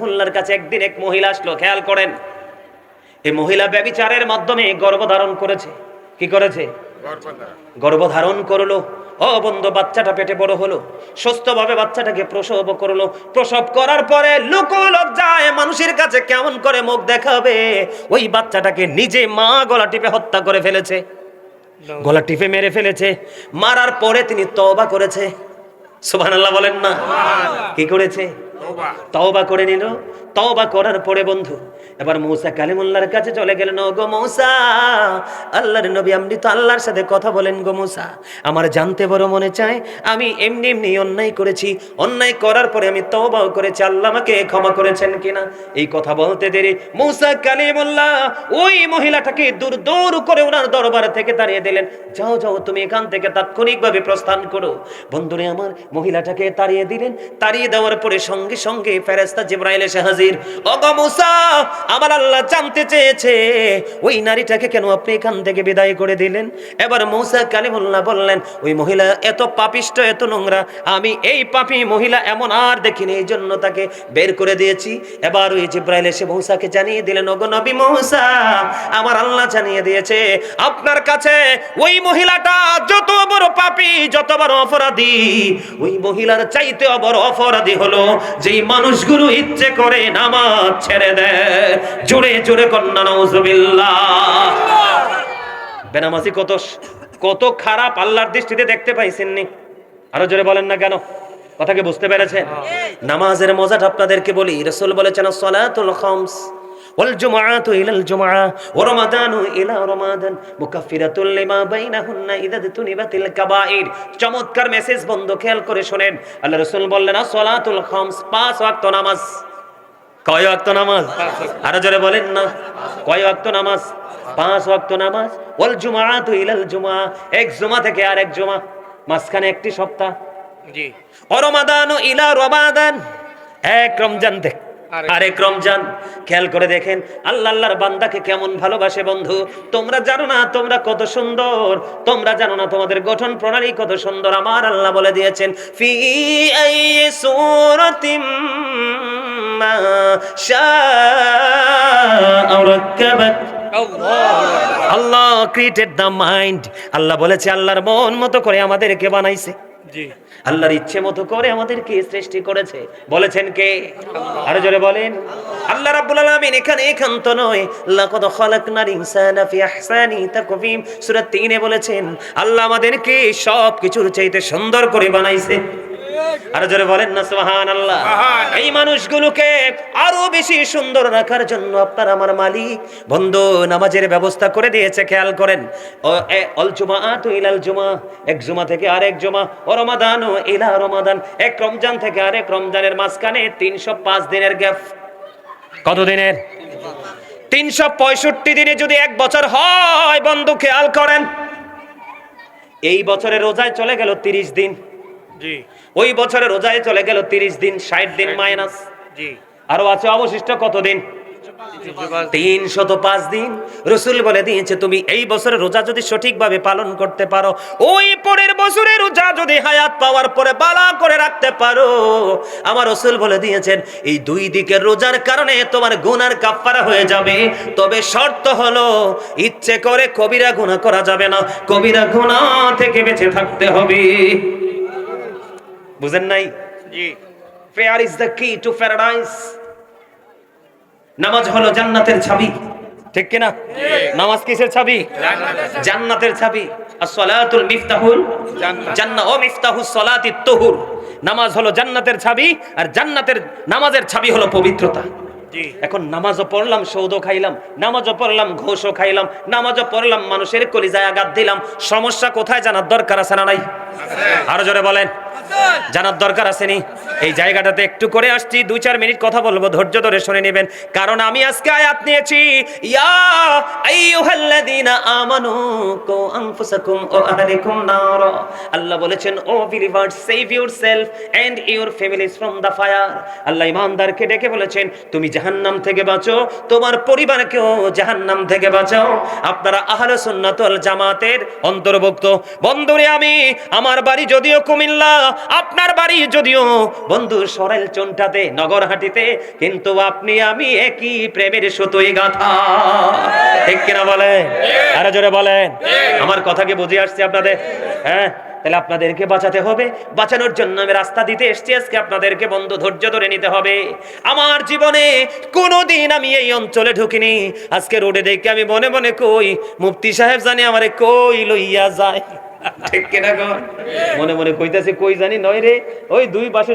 রাহিমাহুল্লাহর কাছে একদিন এক মহিলা আসলো। খেয়াল করেন, এই মহিলা ব্যভিচারের মাধ্যমে গর্ভধারণ করেছে। কি করেছে? গর্ভধারণ করলো। ও বন্ধু, বাচ্চাটা পেটে বড় হলো, সুস্থভাবে বাচ্চাটাকে প্রসব করলো। প্রসব করার পরে লোক লজ্জায় মানুষের কাছে কেমন করে মুখ দেখাবে, ওই বাচ্চাটাকে নিজে মা গলা টিপে হত্যা করে ফেলেছে, গলা টিপে মেরে ফেলেছে। মারার পরে তিনি তওবা করেছে। সুবহানাল্লাহ বলেন না? কি করেছে? তওবা করে নিল। তওবা করার পরে বন্ধু এবার মূসা কালিমুল্লাহর কাছে চলে গেলেন। ও গো মূসা, আল্লাহর নবী আপনি তো আল্লাহর সাথে কথা বলেন গো মূসা, আমার জানতে বড় মনে চায় আমি এমনি এমনি অন্যায় করেছি, অন্যায় করার পরে আমি তওবাও করেছি, আল্লাহ আমাকে ক্ষমা করেছেন কিনা। এই কথা বলতে দেরি মূসা কালিমুল্লাহ ওই মহিলাটাকে দূর দূর করে ওনার দরবার থেকে তাড়িয়ে দিলেন। যাও যাও, তুমি এখান থেকে তাৎক্ষণিকভাবে প্রস্থান করো। বন্ধুরে আমার, মহিলাটাকে তাড়িয়ে দিলেন। তাড়িয়ে দেওয়ার পরে সঙ্গে সঙ্গে ফেরেশতা জিবরাইল এসে হাজির। ও গো মূসা, আমার আল্লাহ জানতে চেয়েছে ওই নারীটাকে কেন আপনি এখান থেকে বিদায় করে দিলেন। এবার মূসা কালিমুল্লাহ বললেন, ওই মহিলা এত পাপিষ্ট, এত নোংরা, আমি এই পাপী মহিলা এমন আর দেখিনি, এই জন্য তাকে বের করে দিয়েছি। এবার ওই জিবরাইল এসে মূসাকে জানিয়ে দিলেন, ওগো নবী মূসা, আমার আল্লাহ জানিয়ে দিয়েছে আপনার কাছে ওই মহিলাটা যত বড় পাপী, যত বড় অপরাধী, ওই মহিলার চাইতে বড় অপরাধী হলো যেই মানুষগুলো ইচ্ছে করে নামাজ ছেড়ে দেয়। জোরে জোরে কন্যা নাউজুবিল্লাহ। বেনামাজি কত কত খারাপ আল্লাহর দৃষ্টিতে দেখতে পাইছেননি? আরো জোরে বলেন না কেন? কথাকে বুঝতে পেরেছেন? নামাজের মজাটা আপনাদেরকে বলি। রাসূল বলেছেন সালাতুল খামস ওয়াল জুমআতু ইলাল জুমআ ওয়া রমাদানু ইলা রমাদান মুকাফফিরাতুল লিমা বাইনাহুন্না ইযা তুনিবাতিল কাবাইর। চমৎকার মেসেজ বন্ধ, খেয়াল করে শুনেন। আল্লাহ রাসূল বললেন সালাতুল খামস, 5 ওয়াক্ত নামাজ। কয় ওয়াক্ত নামাজ? আরো জোরে বলেন না। কয় ওয়াক্ত নামাজ? 5 ওয়াক্ত নামাজ। ওয়াল জুমআতু ইলাল জুমআ, এক জুমা থেকে আরেক জুমা, মাঝখানে একটি সপ্তাহ। জি। ওয়া রমাদানু ইলা রমাদান, এক রমজান থেকে আরেক রমজান। খেয়াল করে দেখেন আল্লাহ আল্লাহর বান্দাকে কেমন ভালোবাসে বন্ধু। তোমরা জানো না তোমরা কত সুন্দর, তোমরা জানো না তোমাদের গঠন প্রণালী কত সুন্দর। আমার আল্লাহ বলে দিয়েছেন ফি আইয়ি সূরাতিম মা শাআ রাক্কাবাক। আল্লাহ ক্রিয়েটেড দ্য মাইন্ড। আল্লাহ বলেছে আল্লাহর মন মতো করে আমাদেরকে বানাইছে। জি, আল্লাহর ইচ্ছে মতো করে আমাদেরকে সৃষ্টি করেছে। বলেছেন কে? আরো জোরে বলেন। আল্লাহ রাব্বুল আলামিন এখানে একান্ত নয়, লাকাদ খালাকনাল ইনসানা ফি আহসানি তাকওয়িম সূরা 3 এ বলেছেন আল্লাহ আমাদেরকে সবকিছুর চাইতে সুন্দর করে বানাইছে। আরো জোরে বলেন না সুবহানাল্লাহ। এই মানুষগুলোকে আরো বেশি সুন্দর রাখার জন্য আপনার আমার মালিক বন্ধু নামাজের ব্যবস্থা করে দিয়েছে। খেয়াল করেন, অল জুমআতু ইলাল জুমআ, এক জুমা থেকে আরেক জুমা, ও রমাদানু ইলা রমাদান, এক রমজান থেকে আরেক রমজানের মাঝখানে 305 দিনের গ্যাপ। কত দিনের? 365 দিনে যদি এক বছর হয় বন্ধু, খেয়াল করেন এই বছরের রোজায় চলে গেল 30 দিন। জি। ওই বছরের রোজায় চলে গেল 30 দিন, 60 দিন মাইনাস। জি। আরো আছে অবশিষ্ট কত দিন? 305 দিন। রাসূল বলে দিয়েছে তুমি এই বছরের রোজা যদি সঠিকভাবে পালন করতে পারো, ওই পরের বছরের রোজা যদি হায়াত পাওয়ার পরে বালা করে রাখতে পারো, আমার রাসূল বলে দিয়েছেন এই দুই দিকের রোজার কারণে তোমার গুনার কাফারা হয়ে যাবে। তবে শর্ত হলো ইচ্ছে করে কবিরা গুনাহ করা যাবে না, কবিরা গুনাহ থেকে বেঁচে থাকতে হবে। বুঝেন নাই? জি। Prayer is the key to paradise. নামাজ হলো জান্নাতের চাবি, ঠিক কি না? নামাজ কিসের চাবি? জান্নাতের চাবি। as-salatul miftahul জান্নাহ ও মিফতাহুস সালাতিত তুহুর। নামাজ হলো জান্নাতের চাবি, আর জান্নাতের নামাজের চাবি হলো পবিত্রতা। এখন নামাজও পড়লাম, সৌদও খাইলাম, নামাজও পড়লাম, ঘোষও খাইলাম, নামাজও পড়লাম, মানুষের কলিজায় আঘাত দিলাম। সমস্যা কোথায় জানার দরকার আছে না নাই? আরো জোরে বলেন। জানার দরকার আছে নি? এই জায়গাটাতে একটু করে আসছি, 2-4 মিনিট কথা বলবো, ধৈর্য ধরে শুনে নেবেন। কারণ আমি আজকে আয়াত নিয়েছি, ইয়া আইয়ুহাল্লাযীনা আমানু কু আনফুসাকুম ওয়া আহলিকুম নারা। আল্লাহ বলেছেন O believers, save yourself and your families from the fire. Allah ঈমানদারকে ডেকে বলেছেন তুমি জাহান্নাম থেকে বাঁচো, তোমার পরিবারকেও জাহান্নাম থেকে বাঁচাও। আপনারা আহলে সুন্নাত ওয়াল জামাতের অন্তর্ভুক্ত। বন্ধুরে আমি, আমার বাড়ি যদিও কুমিল্লা, আপনার বাড়ি যদিও বন্ধু সরেল চন্টাতে নগরহাটিতে, কিন্তু আপনি আমি একই প্রেমের সুতোয় গাঁথা। ঠিক কিনা বলেন? আরো জোরে বলেন। আমার কথা কি বুঝে আসছে আপনাদের? হ্যাঁ, তাহলে আপনাদেরকে বাঁচাতে হবে। বাঁচানোর জন্য আমি রাস্তা দিতে এসেছি আজকে। আপনাদেরকে বন্ধু ধৈর্য ধরে নিতে হবে। আমার জীবনে কোনোদিন আমি এই অঞ্চলে ঢুকিনি। আজকে রোডে দেখে আমি মনে মনে কই মুফতি সাহেব জানি আমারে কই লইয়া যায়। ঠিক কিনা গো? মনে মনে কইতাছে কই জানি নয় রে, ওই দুই পাশে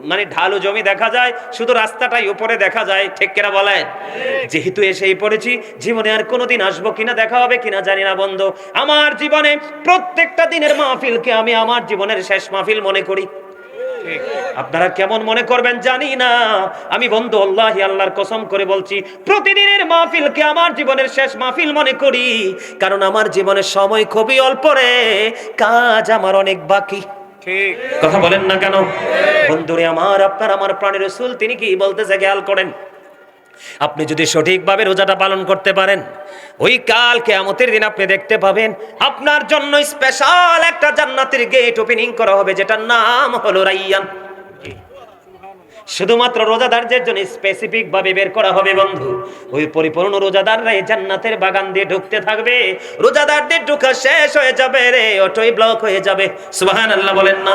মানে ঢালু জমি দেখা যায়, শুধু রাস্তাটাই উপরে দেখা যায়। ঠিক কিনা বলেন? যেহেতু এসেই পড়েছি, জীবনে আর কোনোদিন আসবো কিনা, দেখা হবে কিনা জানি না বন্ধু। আমার জীবনে প্রত্যেকটা দিনের মাহফিলকে আমি আমার জীবনের শেষ মাহফিল মনে করি। আপনারা কেমন মনে করবেন জানি না। আমি বন্ধু আল্লাহি আল্লাহর কসম করে বলছি, প্রতিদিনের মাহফিলকে আমার জীবনের শেষ মাহফিল মনে করি। কারণ আমার জীবনের সময় খুবই অল্প রে, কাজ আমার অনেক বাকি। ঠিক কথা বলেন না কেন বন্ধুরে আমার? আপনার আমার প্রাণের রাসূল তিনি কি বলতেছে খেয়াল করেন। আপনি যদি সঠিকভাবে রোজাটা পালন করতে পারেন, ওই কাল কিয়ামতের দিন আপনি দেখতে পাবেন আপনার জন্য স্পেশাল একটা জান্নাতের গেট ওপেনিং করা হবে, যেটার নাম হলো রাইয়ান। শুধুমাত্র রোজাদারদের জন্য স্পেসিফিক ভাবে বের করা হবে বন্ধু। ওই পরিপূর্ণ রোজাদাররা এই জান্নাতের বাগান দিয়ে ঢুকতে থাকবে। রোজাদারদের ঢোকা শেষ হয়ে যাবে রে, অটোই ব্লক হয়ে যাবে। সুবহানাল্লাহ বলেন না?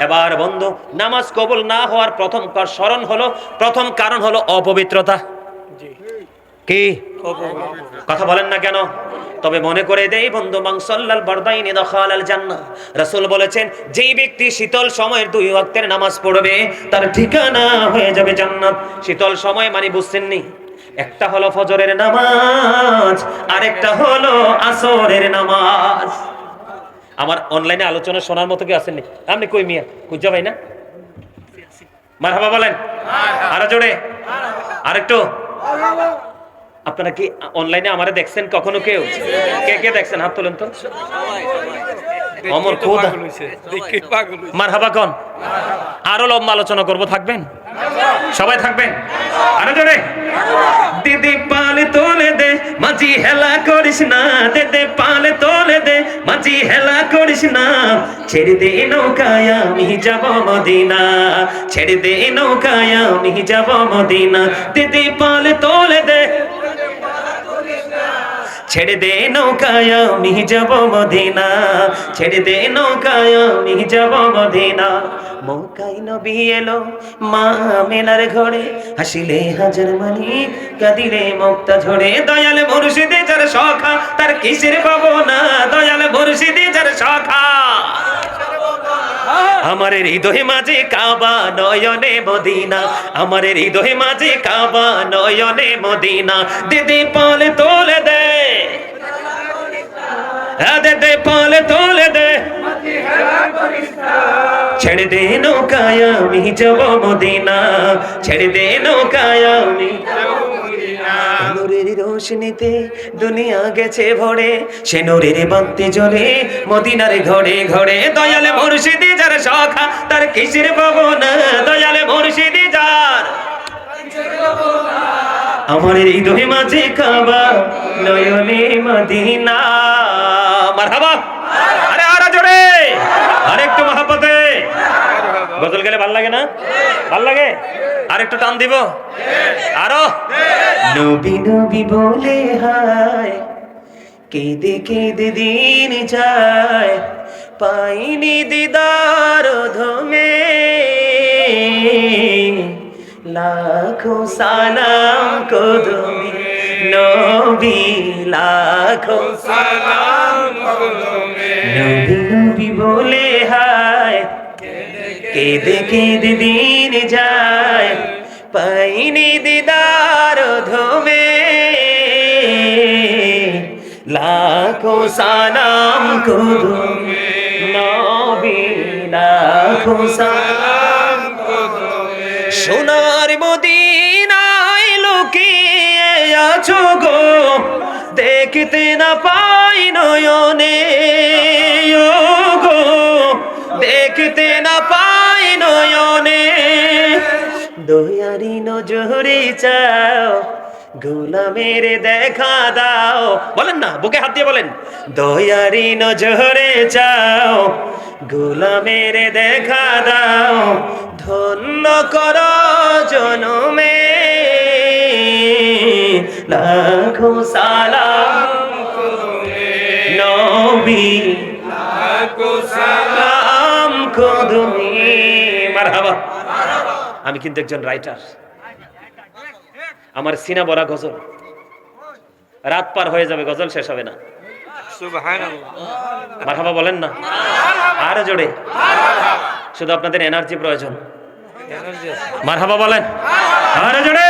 এবার বন্ধু, নামাজ কবুল না হওয়ার প্রথম কারণ হলো অপবিত্রতা। কি কথা বলেন না কেন? তবে মনে করে দেই বন্ধু, মান সাল্লাল বারদাইনি দাখালাল জান্নাহ। রাসূল বলেছেন, যেই ব্যক্তি শীতল সময়ের 2 ওয়াক্তের নামাজ পড়বে তার ঠিকানা হয়ে যাবে জান্নাত। শীতল সময় মানে বুঝছেন নি? একটা হলো ফজরের নামাজ, আরেকটা হলো আসরের নামাজ। আমার অনলাইনে আলোচনা শোনার মতো কি আছেন? আপনি কই মিয়া খুঁজা ভাই না? মারহাবা বলেন আরো জোরে, আরেকটু। আপনারা কি অনলাইনে আমারে দেখছেন কখনো? কেউ কে কে দেখছেন? হাত তোলেন তো। অমর খোদা মারহাবা কোন? আরো লম্বা আলোচনা করব, থাকবেন? সবাই থাকবেন? আরো জোরে। দিদি পালে তোলে দে মাঝি হেলা করিস না, দিদি পালে তোলে দে মাঝি হেলা করিস না, ছেড়ে দে নৌকায় আমি যাব মদিনা, ছেড়ে দে নৌকায় আমি যাব মদিনা, দিদি পালে তোলে দে, ছেড়ে দে নৌকায় আমি যাব মদিনা, ছেড়ে দে নৌকায় আমি যাব মদিনা। মক্কায় নবী এলো মা মেনার ঘরে, হাসিলে হাজার মানিক কাঁদিলে মুক্তা ঝরে, দয়াল মুর্শিদে যার সখা তার কিসের পাবো না, দয়াল মুর্শিদে যার সখা। আমার হৃদয় মাঝে কাবা নয়নে মদিনা, আমার হৃদয় মাঝে কাবা নয়নে মদিনা, দিদি পালে তোলে দে, দিদি পালে তোলে দে, ছেড়ে দে নৌকায় আমি যাব মদিনা, ছেড়ে দে নৌকায় আমি। নূরের রোশনীতে দুনিয়া গেছে ভরে, সে নূরের বাতি জ্বলে মদিনার ঘরে ঘরে, দয়াল মুর্শিদি যার সখা তার কিসের পাবো না, দয়াল মুর্শিদি যার। আমার হৃদয় মাঝে কাবা নয়নে মদিনা। মারহাবা। আরে আরে জোরে, আরে একটু মহব্বতে। গজল গেলে ভাল লাগে না? ভাল লাগে? আর একটু টান দিব আরো। নবী নবী বলে হায়, কেঁদে কেঁদে দিন যায়, পাইনি দিদার ধমে, লাখো সালাম কদমে নবী, লাখো সালাম কদমে। নবী নবী বলে হায়, কেঁদে কেঁদে দিন যায়, পাইনি দিদার ধমে, লাখো সালাম কদমে নবী, লাখো সালাম কদমে। সোনার মদিনায় লুকিয়ে আছো গো, দেখতে না পাই নয়নে গো, দেখতে না পাই নয়নে, দয়ারি নজরে চাও গোলামের দেখা দাও, বলেন না, বুকে হাত দিয়ে বলেন, দয়ারি নজরে চাও, গোলামের দেখা দাও, ধন্য কর জনমে, লাখো সালাম নবী, লাখো সালাম কদমি। মারহাবা। আমি কিন্তু একজন রাইটার, আমার সিনা বড়া গজল, রাত পার হয়ে যাবে গজল শেষ হবে না। মারহাবা বলেন না, আরো জোরে, শুধু আপনাদের এনার্জি প্রয়োজন। মারহাবা বলেন আরো জোরে।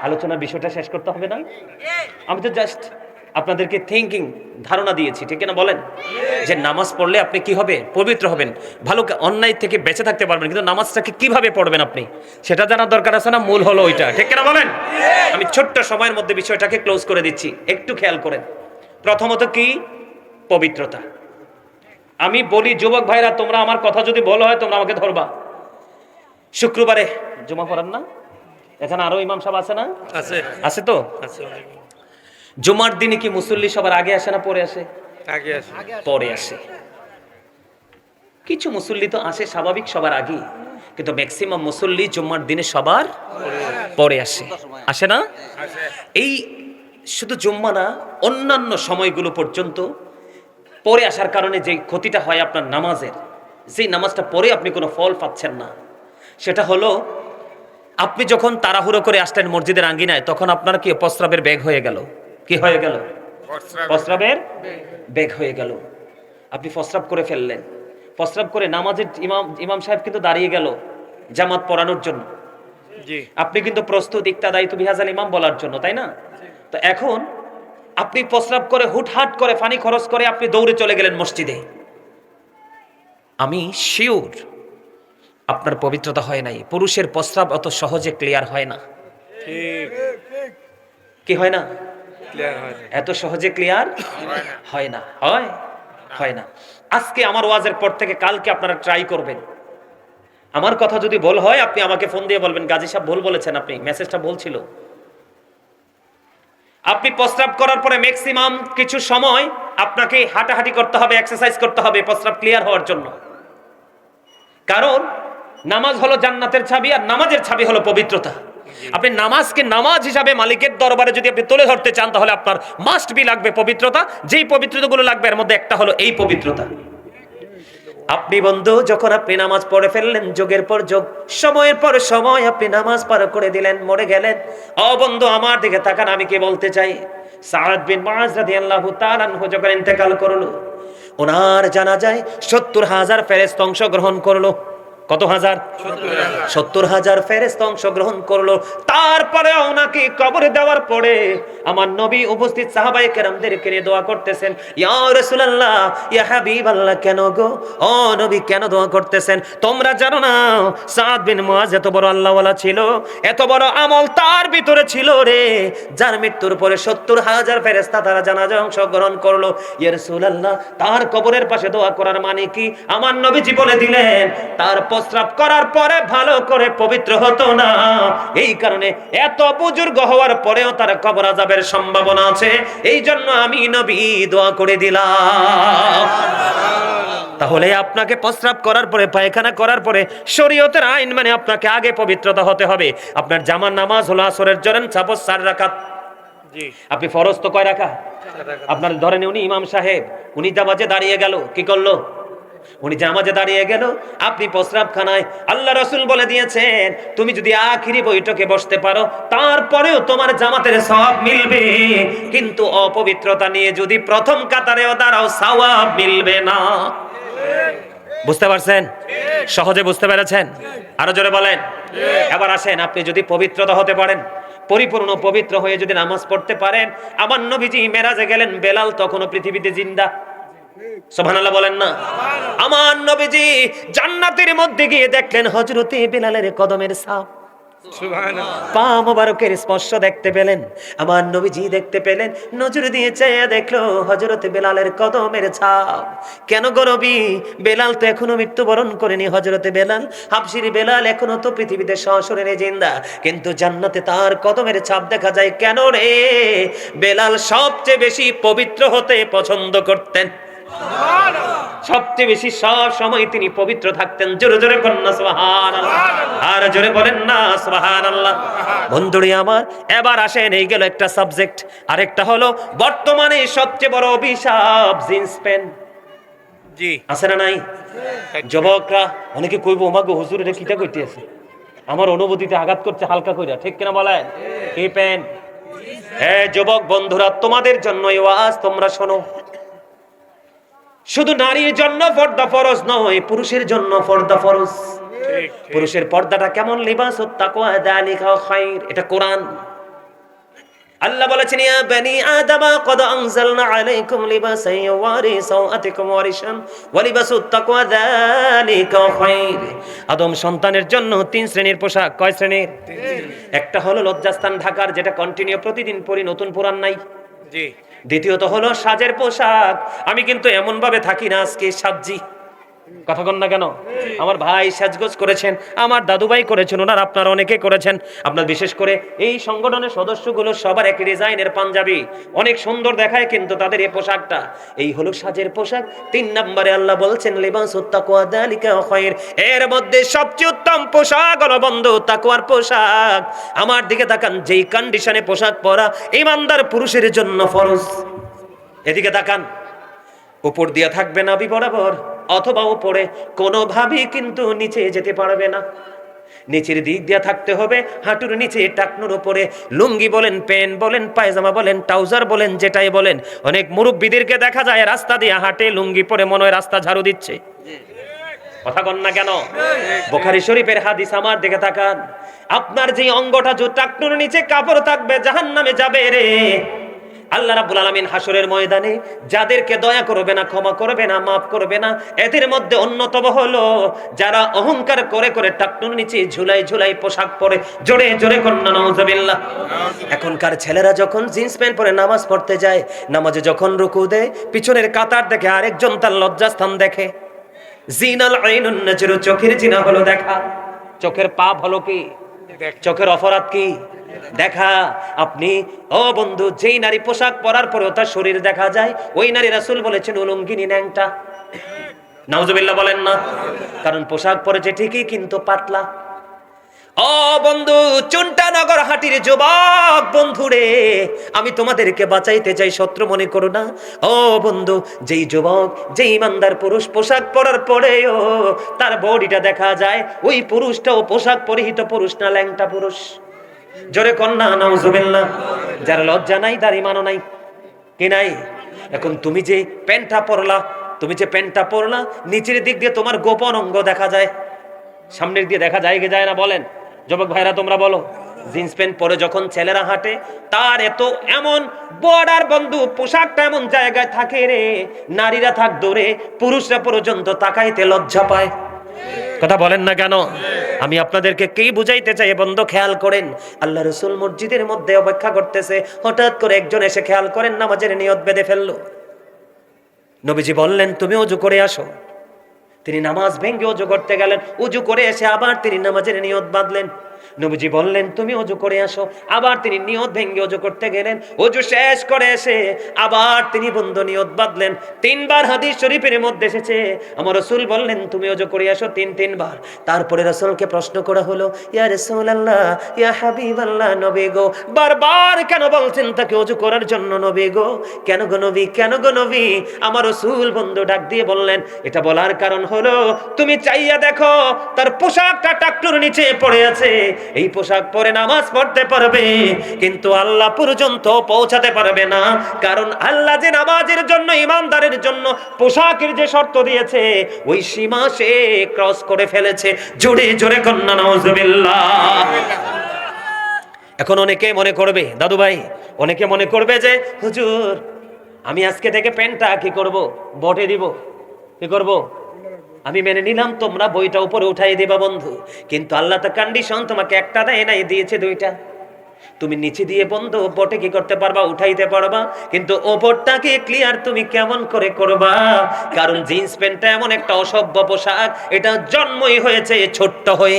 আলোচনার বিষয়টা শেষ করতে হবে না, আমি তো জাস্ট আপনাদেরকে থিঙ্কিং ধারণা দিয়েছি, ঠিক না বলেন? যে নামাজ পড়লে আপনি কি হবে? পবিত্র হবেন, ভালো অন্যায় থেকে বেঁচে থাকতে পারবেন, কিন্তু নামাজটাকে কিভাবে পড়বেন আপনি সেটা জানার দরকার আছে না? মূল হলো ওইটা, ঠিক না বলেন? আমি ছোট্ট সময়ের মধ্যে বিষয়টাকে ক্লোজ করে দিচ্ছি, একটু খেয়াল করেন। প্রথমত কি? পবিত্রতা। আমি বলি যুবক ভাইরা, তোমরা আমার কথা যদি বলো হয় তোমরা আমাকে ধরবা। শুক্রবারে জুমা পড়ান না? এখানে আরো ইমাম সাহেব আছে না? আছে, আছে তো। জুমার দিনে কি মুসল্লি সবার আগে আসে না পরে আসে? আগে আসে, পরে আসে। কিছু মুসল্লি তো আসে স্বাভাবিক সবার আগে, কিন্তু ম্যাক্সিমাম মুসল্লি জুমার দিনে সবার পরে আসে, আসে না? এই শুধু জুম্মা না, অন্যান্য সময়গুলো পর্যন্ত পরে আসার কারণে যে ক্ষতিটা হয় আপনার নামাজের, যেই নামাজটা পরে আপনি কোনো ফল পাচ্ছেন না, সেটা হলো আপনি যখন তাড়াহুড়ো করে আসলেন মসজিদের আঙ্গিনায়, তখন আপনার কি প্রস্রাবের বেগ হয়ে গেল। কি হয়ে গেল? প্রস্রাবের বেগ হয়ে গেল। আপনি প্রস্রাব করে ফেললেন, প্রস্রাব করে নামাজের ইমাম সাহেব কিন্তু দাঁড়িয়ে গেল জামাত পড়ানোর জন্য, আপনি কিন্তু প্রস্তুত ইক্তাদাই তু বিহাজাল ইমাম বলার জন্য, তাই না? তো এখন আপনি প্রস্রাব করে হুটহাট করে পানি খরচ করে আপনি দৌড়ে চলে গেলেন মসজিদে। আমি শিওর আপনার পবিত্রতা হয় নাই। পুরুষের প্রস্রাব অত সহজে ক্লিয়ার হয় না, কি হয় না? এত সহজে ক্লিয়ার হয় না, হয় না। আজকে আমার ওয়াজের পর থেকে কালকে আপনারা ট্রাই করবেন। আমার কথা যদি ভুল হয় আপনি আমাকে ফোন দিয়ে বলবেন, গাজী সাহেব ভুল বলেছেন, আপনি মেসেজটা ভুল ছিল। আপনি প্রস্রাব করার পরে ম্যাক্সিমাম কিছু সময় আপনাকে হাঁটাহাঁটি করতে হবে, এক্সারসাইজ করতে হবে প্রস্রাব ক্লিয়ার হওয়ার জন্য। কারণ নামাজ হলো জান্নাতের চাবি, আর নামাজের চাবি হলো পবিত্রতা। আপনি নামাজকে নামাজ হিসাবে মালিকের দরবারে যদি আপনি তুলে ধরতে চান, তাহলে আপনার মাস্ট বি লাগবে পবিত্রতা। যেই পবিত্রতাগুলো লাগবে এর মধ্যে একটা হলো এই পবিত্রতা। আপনি বন্ধু যখন আপনি নামাজ পড়ে ফেললেন, যোগের পর যোগ, সময়ের পর সময় আপনি নামাজ পার করে দিলেন, মরে গেলেন। ও বন্ধু আমার দিকে তাকান, আমি কি বলতে চাই? সাদ বিন মুআজ রাদিয়াল্লাহু তাআলা আনহু যখন ইন্তেকাল করলো, ওনার জানাজায় ৭০,০০০ ফেরেশতা অংশগ্রহণ করলো। কত হাজার? ৭০,০০০ ফেরেশতা অংশগ্রহণ করলো। তারপরে ওনাকে কবরে দেওয়ার পরে আমার নবী উপস্থিত সাহাবায়ে কেরামদেরকে নিয়ে দোয়া করতেছেন, ইয়া রাসূলুল্লাহ, ইয়া হাবিবাল্লাহ। কেন গো ও নবী, কেন দোয়া করতেছেন? তোমরা জানো না সাদ বিন মুআজ এত বড় আল্লাহওয়ালা ছিল, এত বড় আমল তার ভিতরে ছিল রে, যার মৃত্যুর পরে ৭০,০০০ ফেরেশতা তারা জানাজায় অংশগ্রহণ করলো। ইয়া রাসূলুল্লাহ, তার কবরের পাশে দোয়া করার মানে কি? আমার নবীজি বলে দিলেন, তার প্রস্রাব করার পরে ভালো করে পবিত্র হতো না, এই কারণে এত বুজুর্গ হওয়ার পরেও তার কবর আযাবের সম্ভাবনা আছে, এই জন্য আমি নবী দোয়া করে দিলাম। তাহলে আপনাকে প্রস্রাব করার পরে, পায়খানা করার পরে শরীয়তের আইন মানে আপনাকে আগে পবিত্রতা হতে হবে। আপনার জামার নামাজ হলো আসরের জোরেন ৪ রাকাত। আপনি ফরজ তো কয় রাকাত? আপনার ধরেন উনি ইমাম সাহেব, উনি নামাজে দাঁড়িয়ে গেল, কি করলো? উনি নামাজে দাঁড়িয়ে গেল, আপনি প্রস্রাবখানায়। আল্লাহ রাসূল বলে দিয়েছেন, তুমি যদি আখিরি বৈঠকে বসতে পারো তারপরেও তোমার জামাতের সওয়াব মিলবে, কিন্তু অপবিত্রতা নিয়ে যদি প্রথম কাতারেও দাঁড়াও সওয়াব মিলবে না। বুঝতে পারছেন? সহজে বুঝতে পেরেছেন? আরো জোরে বলেন। এবার আসেন, আপনি যদি পবিত্রতা হতে পারেন, পরিপূর্ণ পবিত্র হয়ে যদি নামাজ পড়তে পারেন, আমার নবীজি মেরাজে গেলেন, বেলাল তখনও পৃথিবীতে জিন্দা। সুবহানাল্লাহ বলেন না? আমার নবীজি জান্নাতের মধ্যে গিয়ে দেখলেন হযরতে বেলালের কদমের ছাপ। পা মোবারকের স্পর্শ দেখতে পেলেন, আমার নবীজি দেখতে পেলেন, নজর দিয়ে চেয়ে দেখলো হযরত বেলালের কদমের ছাপ। কেন গো নবী? বেলাল তো এখনো মৃত্যুবরণ করেনি। হযরত বেলাল, হাবশির বেলাল এখনো তো পৃথিবীতে সশরীরে জিন্দা, কিন্তু জান্নাতে তার কদমের ছাপ দেখা যায়। কেন রে? বেলাল সবচেয়ে বেশি পবিত্র হতে পছন্দ করতেন, সবচেয়ে বেশি সব সময় তিনি পবিত্র থাকতেন। জোরে জোরে বলেন না সুবহানাল্লাহ, আর জোরে বলেন না সুবহানাল্লাহ। বন্ধুরে আমার, এবার আসেন, এই গেল একটা সাবজেক্ট। আরেকটা হলো বর্তমানে সবচেয়ে বড় অভিশাপ জিন্স প্যান্ট। জি আছে না নাই? যুবকরা অনেকে কইব, ওমাগো হুজুর এটা কিটা কইতেছে, আমার অনুভূতিতে আঘাত করছে হালকা কইরা, ঠিক কিনা বলেন? এই প্যান্ট। হ্যাঁ যুবক বন্ধুরা, তোমাদের জন্য এই ওয়াজ, তোমরা শোনো। শুধু নারীর জন্য পর্দা ফরজ নয়, পুরুষের জন্য পর্দা ফরজ। পুরুষের পর্দাটা কেমন? লিবাসুত তাকওয়া যালিকা খায়র, এটা কোরআন। আল্লাহ বলেছেন, ইয়া বনি আদম ক্বাদ আনজালনা আলাইকুম লিবাসান ইউওয়ারি সাওআতিকুম ওয়া রিশান ওয়া লিবাসুত তাকওয়া যালিকা খায়র। আদম সন্তানের জন্য 3 শ্রেণীর পোশাক। কয় শ্রেণীর? একটা হলো লজ্জাস্থান ঢাকার, যেটা কন্টিনিউ প্রতিদিন পরি, নতুন পুরান নাই। জি। দ্বিতীয়ত হলো সাজের পোশাক। আমি কিন্তু এমন ভাবে থাকি না আজকে সাজি, কথা কন না কেন? আমার ভাই সাজগোজ করেছেন, আমার দাদু ভাই করেছেন, ওনার আপনারা অনেকে করেছেন। আপনার বিশেষ করে এই সংগঠনের সদস্যগুলো সবার একই ডিজাইনের পাঞ্জাবি, অনেক সুন্দর দেখায়, কিন্তু তাদের এই পোশাকটা, এই হলো সাজের পোশাক। 3 নম্বরে আল্লাহ বলছেন লিবাসুত তাকওয়া যালিকা খায়র, এর মধ্যে সবচেয়ে উত্তম পোশাক হলো বন্ধু তাকওয়ার পোশাক। আমার দিকে তাকান, যেই কন্ডিশনে পোশাক পরা ঈমানদার পুরুষের জন্য ফরজ। এদিকে তাকান, উপর দিয়া থাকবে নাভি বরাবর, অথবা উপরে কোনোভাবেই কিন্তু নিচে যেতে পারবে না। নিচের দিক দিয়া থাকতে হবে, হাঁটুর নিচে, টাকনুর উপরে। লুঙ্গি বলেন, প্যান্ট বলেন, পায়জামা বলেন, ট্রাউজার বলেন, যেটাই বলেন। অনেক মুরব্বীদেরকে দেখা যায় রাস্তা দিয়ে হাঁটে, লুঙ্গি পরে মনে হয় রাস্তা ঝাড়ু দিচ্ছে, কথা কন না কেন? বুখারী শরীফের হাদিস, আমার দিকে তাকান। আপনার যে অঙ্গটা যে টাকনুর নিচে কাপড় থাকবে, জাহান্নামে যাবে রে। আল্লাহ রাব্বুল আলামিন হাসরের ময়দানে যাদেরকে দয়া করবে না, ক্ষমা করবে না, মাফ করবে না, এদের মধ্যে অন্যতম হলো যারা অহংকার করে করে টাকনুর নিচে ঝুলাই ঝুলাই পোশাক পরে। জোরে জোরে কন্না নাউজুবিল্লাহ। এখনকার ছেলেরা যখন জিন্স প্যান্ট পরে নামাজ পড়তে যায়, নামাজে যখন রুকু দেয়, পিছনের কাতার দেখে আরেকজন তার লজ্জাস্থান দেখে। জিনাল আইনুন নাজরু, চোখের জিনা হলো দেখা। চোখের পাপ হলো কি? চোখের অপরাধ কি? দেখা। আপনি ও বন্ধু, যেই নারী পোশাক পরার পরেও তার শরীর দেখা যায়, ওই নারী রাসূল বলেছেন উলঙ্গিনী, ন্যাংটা। নাউজুবিল্লাহ বলেন না? কারণ পোশাক পরেছে ঠিকই, কিন্তু পাতলা। ও বন্ধু, চুনটানগর হাটির যুবক বন্ধুরে, আমি তোমাদেরকে বাঁচাইতে চাই, শত্রু মনে করো না। ও বন্ধু, যেই যুবক, যেই ইমানদার পুরুষ পোশাক পরার পরেও তার বডিটা দেখা যায়, ওই পুরুষটাও পোশাক পরিহিত পুরুষ না, ল্যাংটা পুরুষ। জোরে কন্যা নাউজুবিল্লাহ। যার লজ্জা নাই তার ঈমানও নাই, কি নাই? এখন তুমি যে প্যান্টটা পরলা, নিচের দিক দিয়ে তোমার গোপন অঙ্গ দেখা যায়, সামনের দিয়ে দেখা যায় কি যায় না বলেন? যুবক ভাইরা তোমরা বলো। জিন্স প্যান্ট পরে যখন ছেলেরা হাঁটে, তার এমন বর্ডার বন্ধু, পোশাকটা এমন জায়গায় থাকে রে, নারীরা থাক দূরে, পুরুষরা পর্যন্ত তাকাইতে লজ্জা পায়। কথা বলেন না কেন? আমি আপনাদেরকে কি বুঝাইতে চাই বন্ধু, খেয়াল করেন। আল্লাহ রাসূল মসজিদের মধ্যে অপেক্ষা করতেছে, হঠাৎ করে একজন এসে, খেয়াল করেন, নামাজের নিয়ত বেঁধে ফেললো। নবীজি বললেন তুমি ওযু করে আসো। তিনি নামাজ ভেঙে ওযু করতে গেলেন, ওযু করে এসে আবার তিনি নামাজের নিয়ত বাঁধলেন। নবীজি বললেন তুমি ওযু করে আসো, আবার তিনি নিয়ত ভেঙে ওযু করতে গেলেন। ওযু শেষ করে এসে আবার তিনি বন্ধ নিয়ত বাঁধলেন। 3 বার হাদিস শরীফের মধ্যে এসেছে, আমার রাসূল বললেন তুমি ওযু করে আসো 3 বার। তারপরে রাসূলকে প্রশ্ন করা হলো, ইয়া রাসূলুল্লাহ, ইয়া হাবিবাল্লাহ, নবী গো, বারবার কেন বলছেন তাকে ওযু করার জন্য? নবী গো, কেন গো নবী, কেন গো নবী? আমার রাসূল বন্ধু ডাক দিয়ে বললেন, এটা বলার কারণ হলো তুমি চাইয়া দেখো, তার পোশাকটা টাকনুর নিচে পড়ে আছে। এই পোশাক পরে নামাজ পড়তে পারবে, কিন্তু আল্লাহ পর্যন্ত পৌঁছাতে পারবে না। কারণ আল্লাহ যে নামাজের জন্য, ইমানদারের জন্য পোশাকের যে শর্ত দিয়েছে, ওই সীমা সে ক্রস করে ফেলেছে। জোরে জোরে কন্না নাউজুবিল্লাহ। এখন অনেকে মনে করবে, দাদু ভাই, অনেকে মনে করবে যে হুজুর, আমি আজকে থেকে প্যান্টটা কি করব, বটে দিব। কি করব? আমি মেনে নিলাম তোমরা বইটা উপরে উঠাই দিবা বন্ধু, কিন্তু আল্লাহ তো কন্ডিশন তোমাকে একটা দেয় নাই, দিয়েছে দুইটা। তুমি নিচে দিয়ে বন্ধু বটে কি করতে পারবা, উঠাইতে পারবা, কিন্তু ওপরটাকে ক্লিয়ার তুমি কেমন করে করবা? কারণ জিন্স প্যান্টটা এমন একটা অসভ্য পোশাক, এটা জন্মই হয়েছে ছোট্ট হয়ে।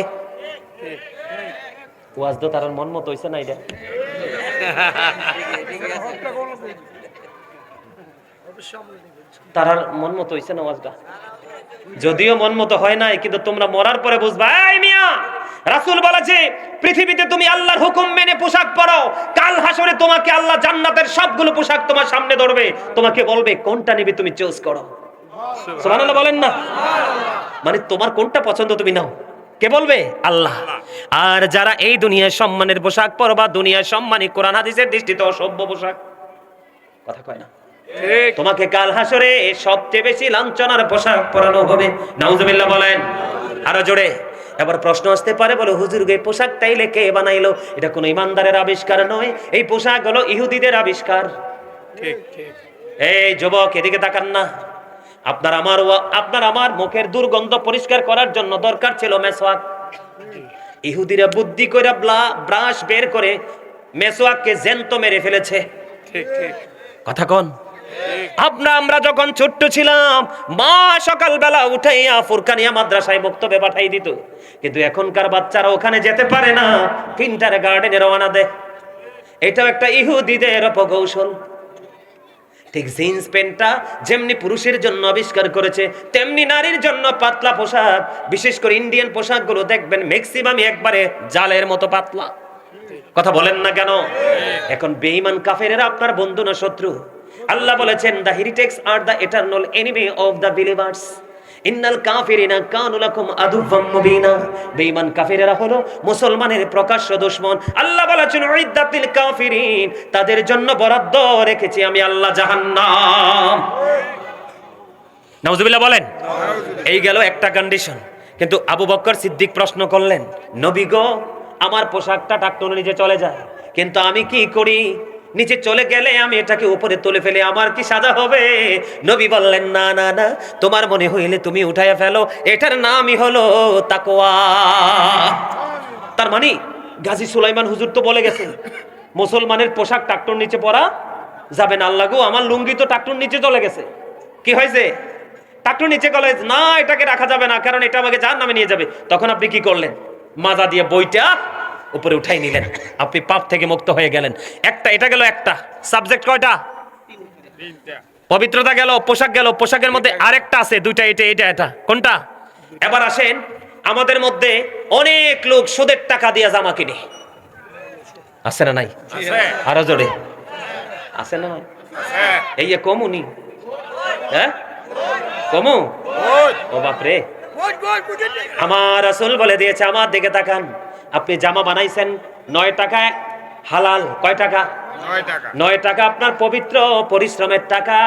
ওয়াজ তো তার মন মতো হইছে না, এটা তার মন মতো হইছে না ওয়াজটা? যদিও মন মতো হয় নাই, কিন্তু তোমরা মরার পরে বুঝবা। এই মিয়া, রাসূল বলেছে পৃথিবীতে তুমি আল্লাহর হুকুম মেনে পোশাক পরো, কাল হাসরে তোমাকে আল্লাহ জান্নাতের সবগুলো পোশাক তোমার সামনে ধরবে, তোমাকে বলবে কোনটা নিবে, তুমি চুজ করো। সুবহানাল্লাহ বলেন না? মানে তোমার কোনটা পছন্দ তুমি নাও। কে বলবে? আল্লাহ। আর যারা এই দুনিয়ার সম্মানের পোশাক পরবা, দুনিয়ার সম্মানী কোরআন হাদিসের দৃষ্টিতে অসভ্য পোশাক, কথা কয় না, তোমাকে কাল হাসরে সবচেয়ে বেশি লাঞ্ছনার পোশাক পরানো হবে। নাউজুবিল্লাহ বলেন আরো জোরে। এবার প্রশ্ন আসতে পারে, বলে হুজুর এই পোশাক তাইলে কে বানাইলো? এটা কোনো ইমানদারের আবিষ্কার নয়, এই পোশাক হলো ইহুদিদের আবিষ্কার। ঠিক ঠিক। এই যুবক এদিকে তাকান না। আপনার আমার মুখের দুর্গন্ধ পরিষ্কার করার জন্য দরকার ছিল মেসওয়াক। ইহুদিরা বুদ্ধি করে ব্রাশ বের করে মেসওয়াককে জ্যান্ত মেরে ফেলেছে। ঠিক ঠিক কথা কোন? আমরা যখন ছোট্ট ছিলাম, মা সকালবেলা উঠাইয়া ফুরকানিয়া মাদ্রাসায় বক্তব্যে পাঠাই দিত, কিন্তু এখনকার বাচ্চারা ওখানে যেতে পারে না, কিন্টার গার্ডেনে রওনা দেয়। এটাও একটা ইহুদিদের অপকৌশল। ঠিক জিন্স প্যান্টটা যেমনি পুরুষের জন্য আবিষ্কার করেছে, তেমনি নারীর জন্য পাতলা পোশাক, বিশেষ করে ইন্ডিয়ান পোশাকগুলো দেখবেন ম্যাক্সিমাম একবারে জালের মতো পাতলা। কথা বলেন না কেন? এখন বেঈমান কাফেরেরা আপনার বন্ধু না শত্রু? আল্লাহ বলেছেন দ্য হেরিটেক্স আর the eternal enemy of the believers, ইন্নাল কাফিরিনা কানু লাকুম আদুওয়াম মুবিনা। বেঈমান কাফেরেরা হলো মুসলমানের প্রকাশ্য দুশমন। আল্লাহ বলেছেন উইদ্দাতিল কাফিরিন, তাদের জন্য বরাদ্দ রেখেছি আমি আল্লাহ জাহান্নাম। নাউজুবিল্লাহ বলেন। এই গেল একটা কন্ডিশন। কিন্তু আবু বকর সিদ্দিক প্রশ্ন করলেন, নবী গো, আমার পোশাকটা টাকটুনে নিচে চলে যায়, কিন্তু আমি কি করি? নিচে চলে গেলে আমি এটাকে উপরে তুলে ফেলে আমার কি সাজা হবে? নবী বললেন, না না না, তোমার মনে হইলে তুমি উঠাইয়া ফেলো, এটার নামই হলো তাকওয়া। তার মানে গাজী সুলাইমান হুজুর তো বলে গেছেন মুসলমানের পোশাক টাকটুন নিচে পরা যাবে না। আল্লাহ গো, আমার লুঙ্গি তো টাকটুন নিচে চলে গেছে, কি হয়েছে? টাকটুন নিচে গেলে না, এটাকে রাখা যাবে না, কারণ এটা আমাকে জাহান্নামে নিয়ে যাবে। তখন আপনি কি করলেন? মাজা দিয়ে বইটা উপরে উঠাই নিলেন, আপনি পাপ থেকে মুক্ত হয়ে গেলেন। একটা এটা গেল, একটা সাবজেক্ট কয়টা? পবিত্রতা গেল, পোশাক গেল, পোশাকের মধ্যে আরেকটা আছে, দুইটা, এটা কোনটা? এবার আসেন, আমাদের মধ্যে অনেক লোক সুদের টাকা দিয়ে জামা কিনে, আছে না নাই? আরো জোরে, আছে না নাই? এই যে কমুনি, হ্যাঁ কমু, ও বাপরে, আমার রাসূল বলে দিয়েছে, আমার দিকে তাকান, আপনি জামা বানাইছেন 9 টাকায় হালাল, কয় টাকা? 9 টাকা আপনার পবিত্র পরিশ্রমের টাকা।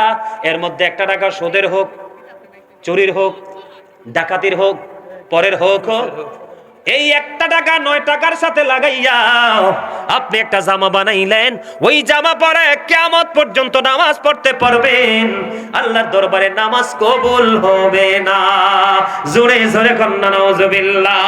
এর মধ্যে 1 টাকা সুদের হোক, চুরির হোক, ডাকাতির হোক, পরের হোক, এই 1 টাকা 9 টাকার সাথে লাগাইয়া আপনি একটা জামা বানাইলেন। ওই জামা পরে কিয়ামত পর্যন্ত নামাজ পড়তে পারবেন, আল্লাহর দরবারে নামাজ কবুল হবে না। জোরে জোরে কন্না নাউজুবিল্লাহ।